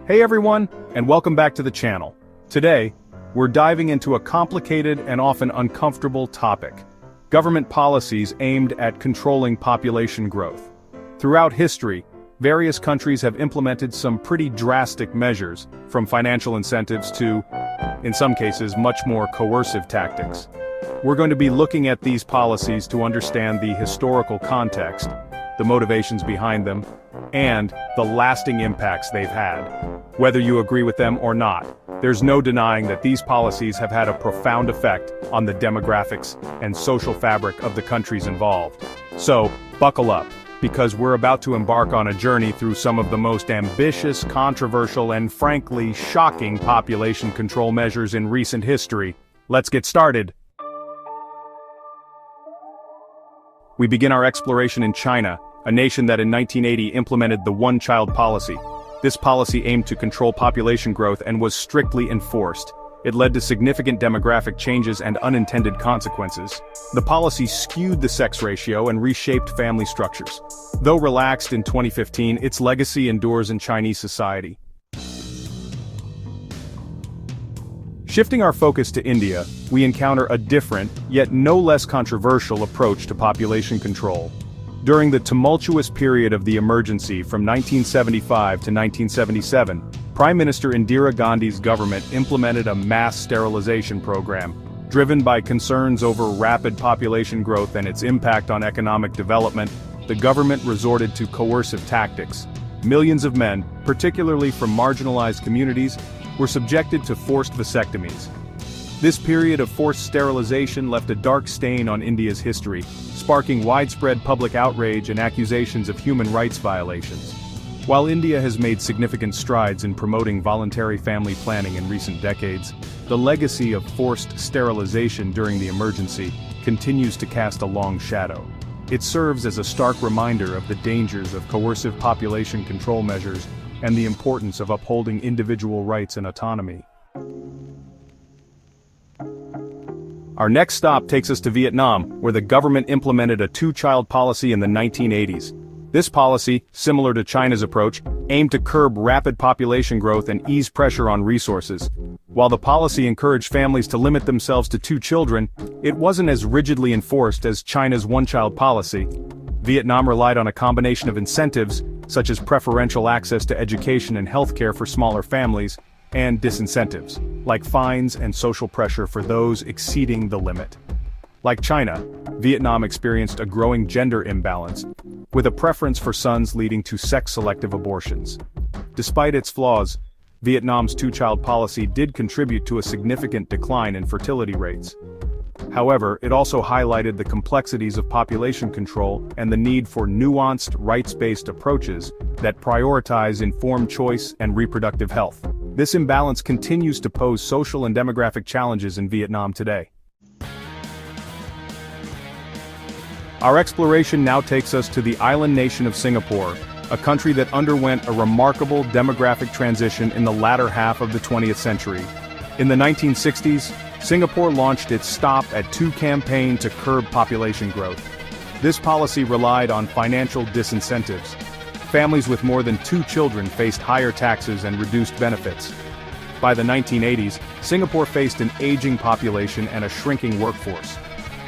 Hey everyone, and welcome back to the channel. Today, we're diving into a complicated and often uncomfortable topic: government policies aimed at controlling population growth. Throughout history, various countries have implemented some pretty drastic measures, from financial incentives to, in some cases, much more coercive tactics. We're going to be looking at these policies to understand the historical context, the motivations behind them, and the lasting impacts they've had. Whether you agree with them or not, there's no denying that these policies have had a profound effect on the demographics and social fabric of the countries involved. So, buckle up, because we're about to embark on a journey through some of the most ambitious, controversial, and frankly, shocking population control measures in recent history. Let's get started. We begin our exploration in China, a nation that in 1980 implemented the one-child policy. This policy aimed to control population growth and was strictly enforced. It led to significant demographic changes and unintended consequences. The policy skewed the sex ratio and reshaped family structures. Though relaxed in 2015, its legacy endures in Chinese society. Shifting our focus to India, we encounter a different, yet no less controversial approach to population control. During the tumultuous period of the emergency from 1975 to 1977, Prime Minister Indira Gandhi's government implemented a mass sterilization program. Driven by concerns over rapid population growth and its impact on economic development, the government resorted to coercive tactics. Millions of men, particularly from marginalized communities, were subjected to forced vasectomies. This period of forced sterilization left a dark stain on India's history, sparking widespread public outrage and accusations of human rights violations. While India has made significant strides in promoting voluntary family planning in recent decades, the legacy of forced sterilization during the emergency continues to cast a long shadow. It serves as a stark reminder of the dangers of coercive population control measures and the importance of upholding individual rights and autonomy. Our next stop takes us to Vietnam, where the government implemented a two-child policy in the 1980s. This policy, similar to China's approach, aimed to curb rapid population growth and ease pressure on resources. While the policy encouraged families to limit themselves to 2 children, it wasn't as rigidly enforced as China's one-child policy. Vietnam relied on a combination of incentives, such as preferential access to education and healthcare for smaller families, and disincentives, like fines and social pressure for those exceeding the limit. Like China, Vietnam experienced a growing gender imbalance, with a preference for sons leading to sex-selective abortions. Despite its flaws, Vietnam's two-child policy did contribute to a significant decline in fertility rates. However, it also highlighted the complexities of population control and the need for nuanced, rights-based approaches that prioritize informed choice and reproductive health. This imbalance continues to pose social and demographic challenges in Vietnam today. Our exploration now takes us to the island nation of Singapore, a country that underwent a remarkable demographic transition in the latter half of the 20th century. In the 1960s, Singapore launched its Stop at 2 campaign to curb population growth. This policy relied on financial disincentives. Families with more than 2 children faced higher taxes and reduced benefits. By the 1980s, Singapore faced an aging population and a shrinking workforce.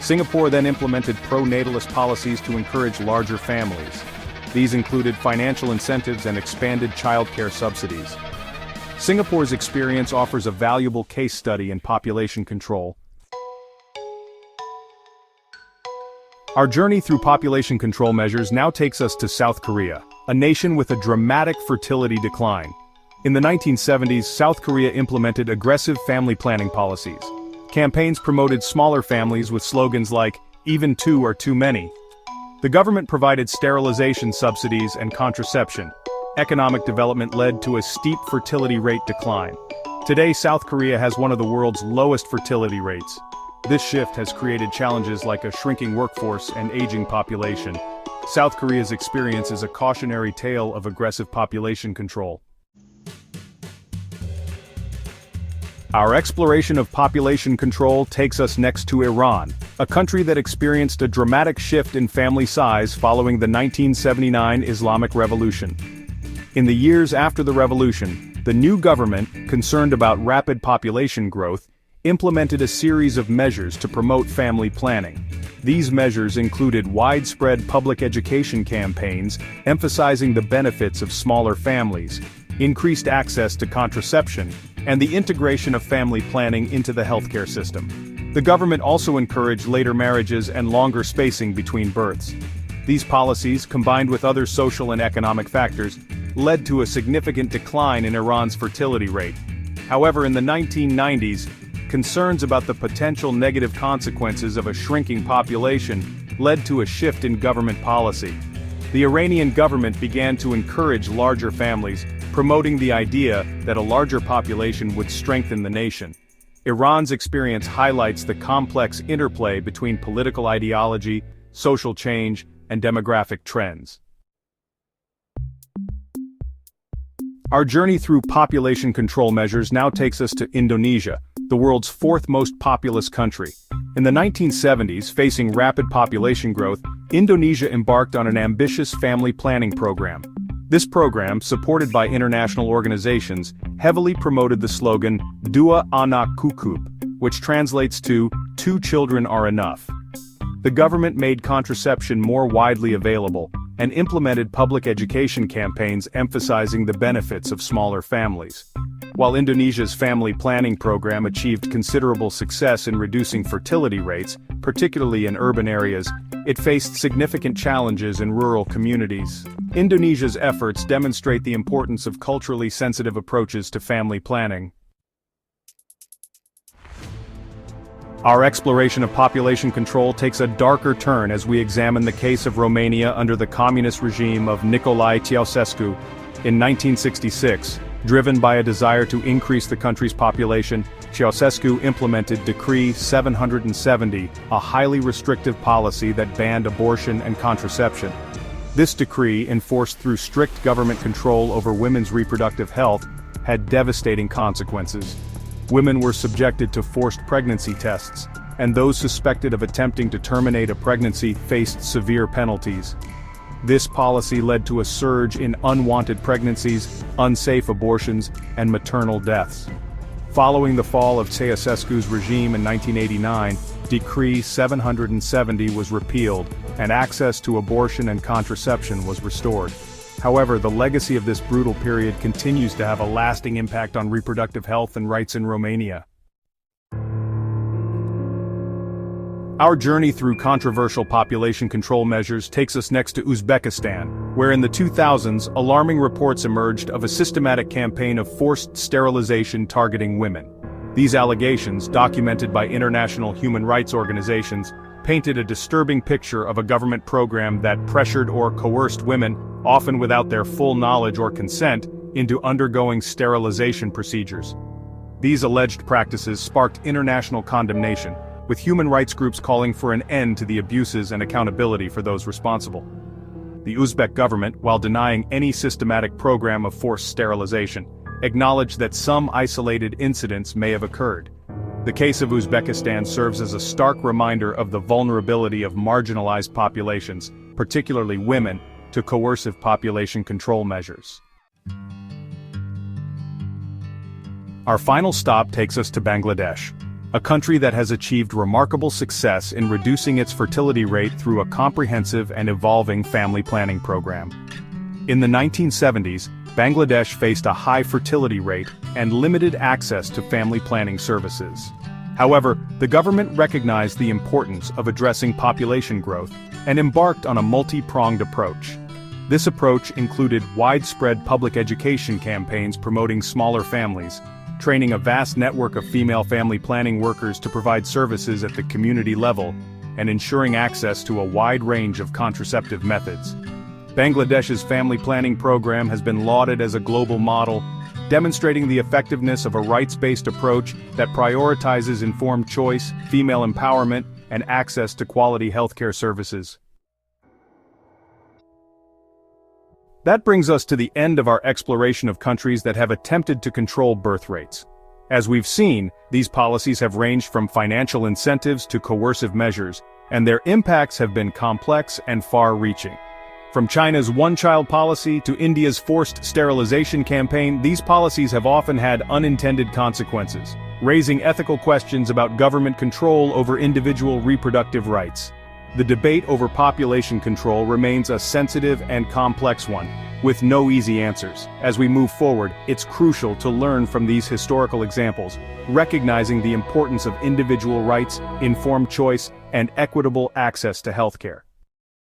Singapore then implemented pro-natalist policies to encourage larger families. These included financial incentives and expanded childcare subsidies. Singapore's experience offers a valuable case study in population control. Our journey through population control measures now takes us to South Korea, a nation with a dramatic fertility decline. In the 1970s, South Korea implemented aggressive family planning policies. Campaigns promoted smaller families with slogans like, "Even 2 are too many." The government provided sterilization subsidies and contraception. Economic development led to a steep fertility rate decline. Today, South Korea has one of the world's lowest fertility rates. This shift has created challenges like a shrinking workforce and aging population. South Korea's experience is a cautionary tale of aggressive population control. Our exploration of population control takes us next to Iran, a country that experienced a dramatic shift in family size following the 1979 Islamic Revolution. In the years after the revolution, the new government, concerned about rapid population growth, implemented a series of measures to promote family planning. These measures included widespread public education campaigns emphasizing the benefits of smaller families, increased access to contraception, and the integration of family planning into the healthcare system. The government also encouraged later marriages and longer spacing between births. These policies, combined with other social and economic factors, led to a significant decline in Iran's fertility rate. However, in the 1990s, concerns about the potential negative consequences of a shrinking population led to a shift in government policy. The Iranian government began to encourage larger families, promoting the idea that a larger population would strengthen the nation. Iran's experience highlights the complex interplay between political ideology, social change, and demographic trends. Our journey through population control measures now takes us to Indonesia, the world's fourth most populous country. In the 1970s, facing rapid population growth, Indonesia embarked on an ambitious family planning program. This program, supported by international organizations, heavily promoted the slogan, "Dua anak cukup," which translates to, "Two children are enough." The government made contraception more widely available, and implemented public education campaigns emphasizing the benefits of smaller families. While Indonesia's family planning program achieved considerable success in reducing fertility rates, particularly in urban areas, it faced significant challenges in rural communities. Indonesia's efforts demonstrate the importance of culturally sensitive approaches to family planning. Our exploration of population control takes a darker turn as we examine the case of Romania under the communist regime of Nicolae Ceausescu. In 1966, driven by a desire to increase the country's population, Ceausescu implemented Decree 770, a highly restrictive policy that banned abortion and contraception. This decree, enforced through strict government control over women's reproductive health, had devastating consequences. Women were subjected to forced pregnancy tests, and those suspected of attempting to terminate a pregnancy faced severe penalties. This policy led to a surge in unwanted pregnancies, unsafe abortions, and maternal deaths. Following the fall of Ceausescu's regime in 1989, Decree 770 was repealed, and access to abortion and contraception was restored. However, the legacy of this brutal period continues to have a lasting impact on reproductive health and rights in Romania. Our journey through controversial population control measures takes us next to Uzbekistan, where in the 2000s, alarming reports emerged of a systematic campaign of forced sterilization targeting women. These allegations, documented by international human rights organizations, painted a disturbing picture of a government program that pressured or coerced women, often without their full knowledge or consent, into undergoing sterilization procedures. These alleged practices sparked international condemnation, with human rights groups calling for an end to the abuses and accountability for those responsible. The Uzbek government, while denying any systematic program of forced sterilization, acknowledged that some isolated incidents may have occurred. The case of Uzbekistan serves as a stark reminder of the vulnerability of marginalized populations, particularly women, to coercive population control measures. Our final stop takes us to Bangladesh, a country that has achieved remarkable success in reducing its fertility rate through a comprehensive and evolving family planning program. In the 1970s, Bangladesh faced a high fertility rate and limited access to family planning services. However, the government recognized the importance of addressing population growth and embarked on a multi-pronged approach. This approach included widespread public education campaigns promoting smaller families, training a vast network of female family planning workers to provide services at the community level, and ensuring access to a wide range of contraceptive methods. Bangladesh's family planning program has been lauded as a global model, demonstrating the effectiveness of a rights-based approach that prioritizes informed choice, female empowerment, and access to quality healthcare services. That brings us to the end of our exploration of countries that have attempted to control birth rates. As we've seen, these policies have ranged from financial incentives to coercive measures, and their impacts have been complex and far-reaching. From China's one-child policy to India's forced sterilization campaign, these policies have often had unintended consequences, raising ethical questions about government control over individual reproductive rights. The debate over population control remains a sensitive and complex one, with no easy answers. As we move forward, it's crucial to learn from these historical examples, recognizing the importance of individual rights, informed choice, and equitable access to healthcare.